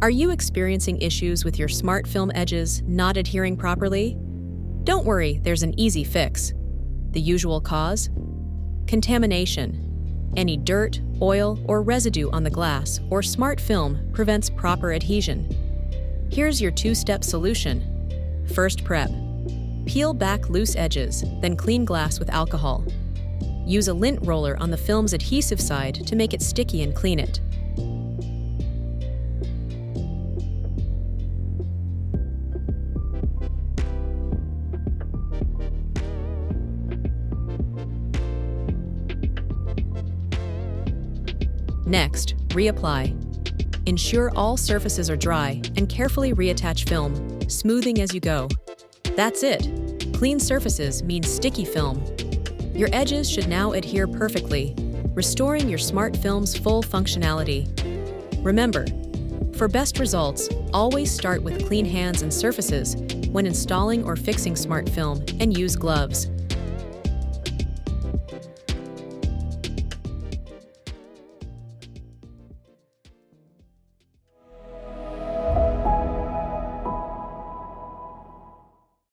Are you experiencing issues with your smart film edges not adhering properly? Don't worry, there's an easy fix. The usual cause? Contamination. Any dirt, oil, or residue on the glass or smart film prevents proper adhesion. Here's your two-step solution. First prep. Peel back loose edges, then clean glass with alcohol. Use a lint roller on the film's adhesive side to make it sticky and clean it. Next, reapply. Ensure all surfaces are dry and carefully reattach film, smoothing as you go. That's it. Clean surfaces means sticky film. Your edges should now adhere perfectly, restoring your smart film's full functionality. Remember, for best results, always start with clean hands and surfaces when installing or fixing smart film and use gloves.